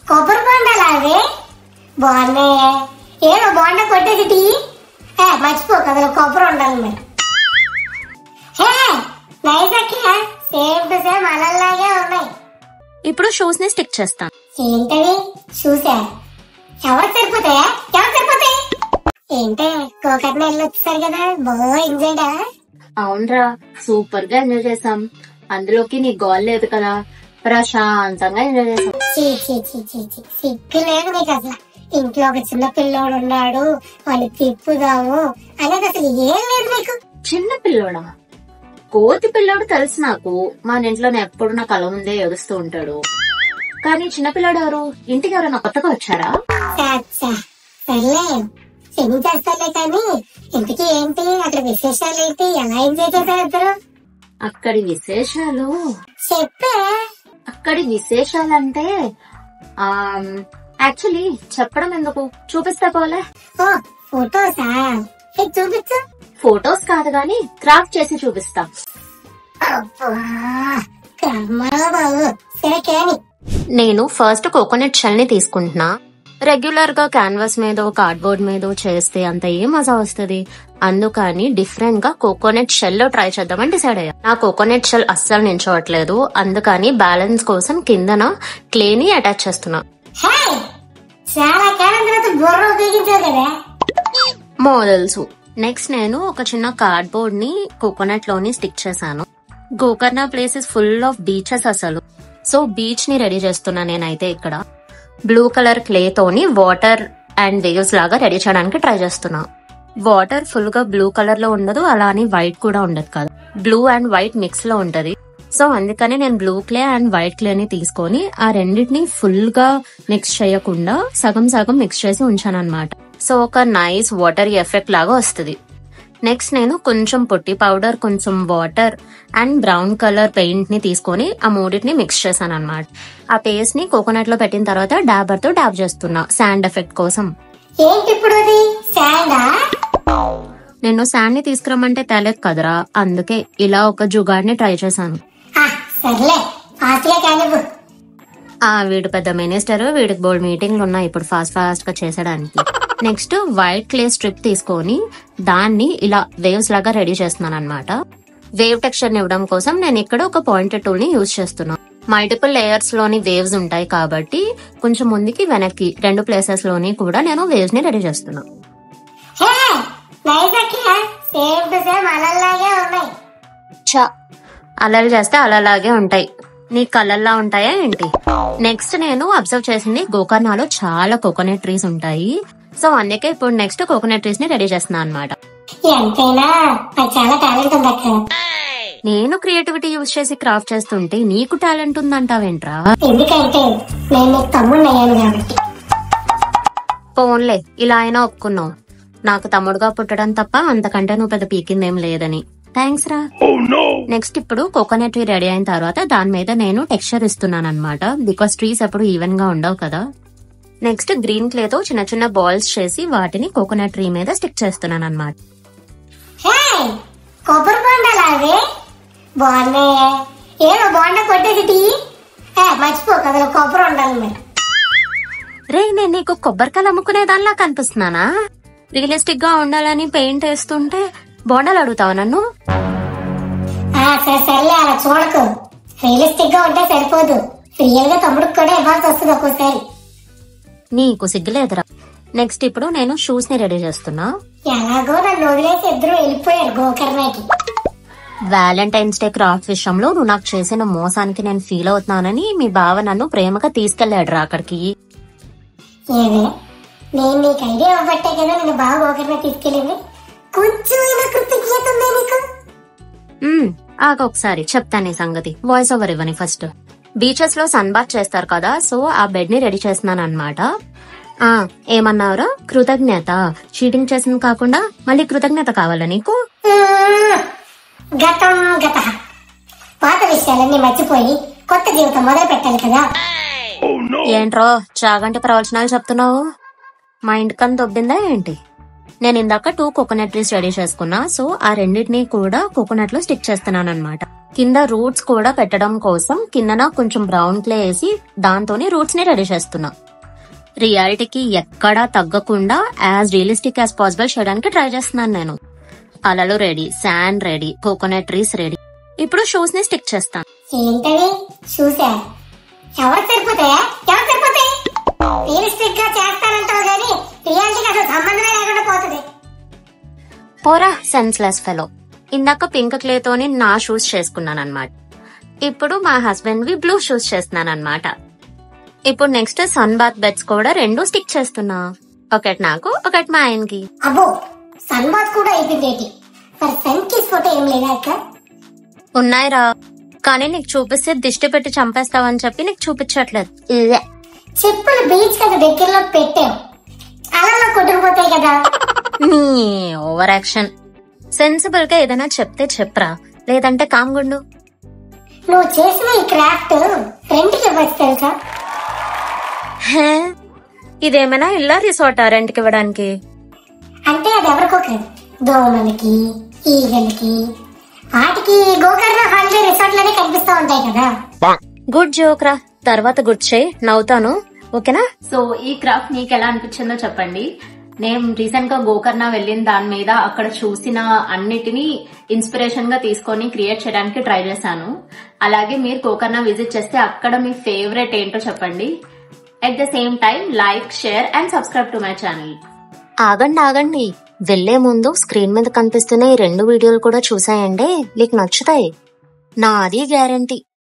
కొబ్బరి బొండాలా అవి? బాగున్నాయే. ఏదో బొండ కొట్టేసి టీ మర్చిపోక అందులో కొబ్బరి ఉండాలి మరి. నైస్ అక్క, సేమ్ టు సేమ్ అలల్లాగే ఉన్నాయి. ఇప్పుడు షూస్ ని స్టిక్ చేస్తాను. ఏంటవి చూసా? ఎవరికి సరిపోతాయా? ఎవరికి సరిపోతాయి? ఏంటే గోకర్ణ వెళ్ళొచ్చారు కదా, బాగా ఎంజాయ్డా? అవునరా, సూపర్ గా ఎంజాయ్ చేసాం. అందులోకి నీ గోల్ లేదు కదా, ప్రశాంతంగా ఎంజాయ్ చేసాం. సిగ్గు లేదు నీకు అసలు. ఇంట్లో ఒక చిన్న పిల్లోడు ఉన్నాడు, వాళ్ళు తిప్పుదాము అనేది అసలు ఏం లేదు నీకు. చిన్న పిల్లోడా? కోతి పిల్లోడు తెలుసు నాకు. మా ఇంట్లో ఎప్పుడు నా కళ్ళ ముందే ఏడుస్తూ ఉంటాడు. కానీ చిన్నపిల్లాడు ఎవరు? ఇంటికి ఎవరైనా కొత్తగా వచ్చారా? సర్లే క్షమించేస్తాలే, కానీ ఇంటికి ఏంటి అక్కడ విశేషాలు ఏంటి? ఎలా ఎంజాయ్ చేశారు ఇద్దరు? అక్కడి విశేషాలు చెప్పే. అక్కడి విశేషాలంటే యాక్చువల్లీ చెప్పడం ఎందుకు, చూపిస్తా పోలే. ఓ ఫోటోసా? చూపించు. ఫోటోస్ కాదు గాని క్రాఫ్ట్ చేసి చూపిస్తా. నేను ఫస్ట్ కోకోనట్ షెల్ ని తీసుకుంటున్నా. రెగ్యులర్ గా క్యాన్వాస్ మీద కార్డ్బోర్డ్ మీద చేస్తే అంత ఏం మజా వస్తుంది, అందుకని డిఫరెంట్ గా కోకోనట్ షెల్ లో ట్రై చేద్దామని డిసైడ్ అయ్యా. నా కోకోనట్ షెల్ అస్సలు నించోవట్లేదు, అందుకని బ్యాలెన్స్ కోసం కిందన క్లే ని అటాచ్ చేస్తున్నా. మోడల్స్. నెక్స్ట్ నేను ఒక చిన్న కార్డ్బోర్డ్ ని కోకోనట్ లోని స్టిక్ చేశాను. Gokarna place is full of beaches అసలు. సో బీచ్ ని రెడీ చేస్తున్నా నేనైతే. ఇక్కడ బ్లూ కలర్ క్లే తోని వాటర్ అండ్ వేవ్స్ లాగా రెడీ చేయడానికి ట్రై చేస్తున్నా. వాటర్ ఫుల్ గా బ్లూ కలర్ లో ఉండదు, అలా అని వైట్ కూడా ఉండదు కదా, బ్లూ అండ్ వైట్ మిక్స్ లో ఉంటది. సో అందుకని నేను blue clay and white clay ని తీసుకొని ఆ రెండింటిని ఫుల్ గా మిక్స్ చేయకుండా సగం సగం మిక్స్ చేసి ఉంచాను అనమాట. సో ఒక నైస్ వాటర్ ఎఫెక్ట్ లాగా వస్తుంది. నెక్స్ట్ నేను కొంచెం పొట్టి పౌడర్, కొంచెం water and brown colour paint ని తీసుకొని ఆ మూడింటిని మిక్స్ చేశాను అనమాట. ఆ పేస్ట్ ని కోకోనట్ లో పెట్టిన తర్వాత డాబర్ తో డాబ్ చేస్తున్నా శాండ్ ఎఫెక్ట్ కోసం. నేను శాండ్ ని తీసుకురమ్మంటే తేలేదు కదరా, అందుకే ఇలా ఒక జుగాడ్ ని ట్రై చేశాను. వీడు పెద్ద మినిస్టర్, వీడికి బోల్డ్ మీటింగ్లు ఉన్నాయి ఇప్పుడు ఫాస్ట్ ఫాస్ట్ గా చేసడానికి. నెక్స్ట్ వైట్ క్లే స్ట్రిప్ తీసుకొని దాన్ని ఇలా వేవ్స్ లాగా రెడీ చేస్తున్నాను అనమాట. వేవ్ టెక్స్చర్ ఇవ్వడం కోసం నేను ఇక్కడ ఒక పాయింటర్ టూల్ ని యూజ్ చేస్తున్నా. మల్టిపుల్ లేయర్స్ లోని వేవ్స్ ఉంటాయి కాబట్టి కొంచెం ముందుకి వెనక్కి రెండు ప్లేసెస్ లోని కూడా నేను వేవ్స్ ని రెడీ చేస్తున్నా. అలలు చేస్తే అలలాగే ఉంటాయి, నీ కళ్ళల్లా ఉంటాయా ఏంటి? నెక్స్ట్ నేను అబ్జర్వ్ చేసింది గోకర్ణలో చాలా కోకోనట్ ట్రీస్ ఉంటాయి. సో అందుకే ఇప్పుడు నెక్స్ట్ కోకోనట్ ట్రీస్ ని రెడీ చేస్తున్నా అనమాట. నేను క్రియేటివిటీ యూజ్ చేసి క్రాఫ్ట్ చేస్తుంటే నీకు టాలెంట్ ఉందంటావేంట్రా? పోన్లే, ఇలా అయినా ఒప్పుకున్నావు. నాకు తమ్ముడుగా పుట్టడం తప్ప అంతకంటే నువ్వు పెద్ద పీకిందేం లేదని. థ్యాంక్స్ రా. నెక్స్ట్ ఇప్పుడు కోకోనట్ ట్రీ రెడీ అయిన తర్వాత దాని మీద నేను టెక్స్చర్ ఇస్తున్నాను అనమాట, బికాస్ ట్రీస్ ఎప్పుడు ఈవెన్ గా ఉండవు కదా. నెక్స్ట్ గ్రీన్ క్లే తో చిన్న చిన్న బాల్స్ చేసి వాటిని కోకోనట్ ట్రీ మీద స్టిక్ చేస్తున్నాను అనమాట. రే, నేను నీకు కొబ్బరికాయలు అమ్ముకునే దానిలా కనిపిస్తున్నానా? రియలిస్టిక్ గా ఉండాలని పెయింట్ వేస్తుంటే బోండాలు అడుగుతావు నన్ను? చూడకు, రియలిస్టిక్ గా ఉంటే సరిపోదు, రియల్ గా తమ్ముడికి కూడా ఇవ్వాల్సి వస్తుంది ఒక్కోసారి. నీకు సిగ్గులేదురా. నెక్స్ట్ ఇప్పుడు నేను షూస్ ని రెడీ చేస్తున్నా. ఎలాగో నన్ను వదిలేసి ఇద్దరు వెళ్ళిపోయారు గోకర్ణకి. వ్యాలంటైన్స్ డే క్రాఫ్ట్ విషయంలో నువ్వు నాకు చేసిన మోసానికి నేను ఫీల్ అవుతున్నానని మీ బావ నన్ను ప్రేమగా తీసుకెళ్లాడు రా అక్కడికి. నేను నీకు ఐడియా ఇవ్వబట్టే కదా నేను బాగా గోకర్ణ తీసుకెళ్ళింది. కొంచెం కృతజ్ఞత ఉందా నీకు? ఒకసారి చెప్తాను ఈ సంగతి. వాయిస్ ఓవర్ ఇవ్వని ఫస్ట్. బీచెస్ లో సన్ బాత్ చేస్తారు కదా, సో ఆ బెడ్ ని రెడీ చేస్తున్నాను అనమాట. ఏమన్నావురా? కృతజ్ఞత? చీటింగ్ చేసింది కాకుండా మళ్ళీ కృతజ్ఞత కావాలా నీకు? గతం గత పాత విషయాలన్నీ మర్చిపోయి కొత్త జీవితం మొదలు పెట్టాలి కదా. ఏంట్రో చాగంటి ప్రవచనాలు చెప్తున్నావు? మైండ్ కన్ దొబ్బిందా ఏంటి? నేను ఇందాక 2 కోకోనట్ ట్రీస్ రెడీ చేసుకున్నా. సో ఆ రెండింటినీ కూడా కోకోనట్ లో స్టిక్ చేస్తున్నాను అనమాట. కింద రూట్స్ కూడా పెట్టడం కోసం కిందన కొంచెం బ్రౌన్ క్లే వేసి దాంతోనే రూట్స్ ని రెడీ చేస్తున్నా. రియాలిటీకి ఎక్కడా తగ్గకుండా యాజ్ రియలిస్టిక్ యాజ్ పాసిబుల్ చేయడానికి ట్రై చేస్తున్నాను నేను. అలలు ready, sand ready, coconut trees ready. ఇప్పుడు షూస్ ని స్టిక్ చేస్తాను. ఏంటది చూసా? ఎవరికి సరిపోతాయా? ఎవరికి సరిపోతాయి? రియలిస్టిక్ గా చేస్తానంటావు గానీ రియాలిటీకి అసలు సంబంధమే లేకుండా పోతుంది. పోరా సెన్స్లెస్ ఫెలో. ఇందాక పింక్ క్లే తోని నా షూస్ చేసుకున్నాను అనమాట. ఇప్పుడు మా హస్బెండ్ వి బ్లూ షూస్ చేస్తున్నాను అనమాట. ఇప్పుడు నెక్స్ట్ సన్ బాత్ బెడ్స్ కూడా 2 స్టిక్ చేస్తున్నా. ఒకటి నాకు, ఒకటి మా ఆయనకి. అబ్బో, సన్ బాత్ కూడా అయిపోయింది. మరి సన్ కిస్ ఫోటో ఏం లేదా అక్క? ఉన్నాయిరా, కానీ నీకు చూపిస్తే దిష్టి పెట్టి చంపేస్తావని చెప్పి నీకు చూపించట్లేదు. చెప్పులు బీచ్ కదా దగ్గరలో పెట్టావు, అలా కొట్టుకుపోతాయి కదా. నీ ఓవర్ యాక్షన్. సెన్సిబుల్ గా ఏదైనా చెప్తే చెప్పరా, లేదంటే కామ్గుండు. నువ్వు చేసిన ఈ క్రాఫ్ట్ రెంట్ కి ఇవ్వచ్చు తెలుసా? ఇదేమైనా ఇల్లా రిసార్టా రెంట్కి ఇవ్వడానికి? అంటే అది ఎవరికో కాదు, దోమలకి, ఈగలకి, వాటికి గోకర్ణ హాలిడే రిసార్ట్ లోనే కనిపిస్తూ ఉంటాయి కదా. గుడ్ జోక్ రా, తర్వాత గుడ్ చేయి, నవ్వుతాను, ఓకేనా? సో ఈ క్రాఫ్ట్ నీకు ఎలా అనిపించిందో చెప్పండి. నేను రీసెంట్ గా గోకర్ణ వెళ్ళిన దాని మీద అక్కడ చూసిన అన్నిటినీ ఇన్స్పిరేషన్ గా తీసుకొని క్రియేట్ చేయడానికి ట్రై చేశాను. అలాగే మీరు గోకర్ణ విజిట్ చేస్తే అక్కడ మీ ఫేవరెట్ ఏంటో చెప్పండి. At the same time like, share and subscribe to my channel. ఆగండి, వెళ్లే ముందు స్క్రీన్ మీద కనిపిస్తున్న ఈ 2 వీడియోలు కూడా చూసాయండి, మీకు నచ్చుతాయి, నాది గ్యారంటీ.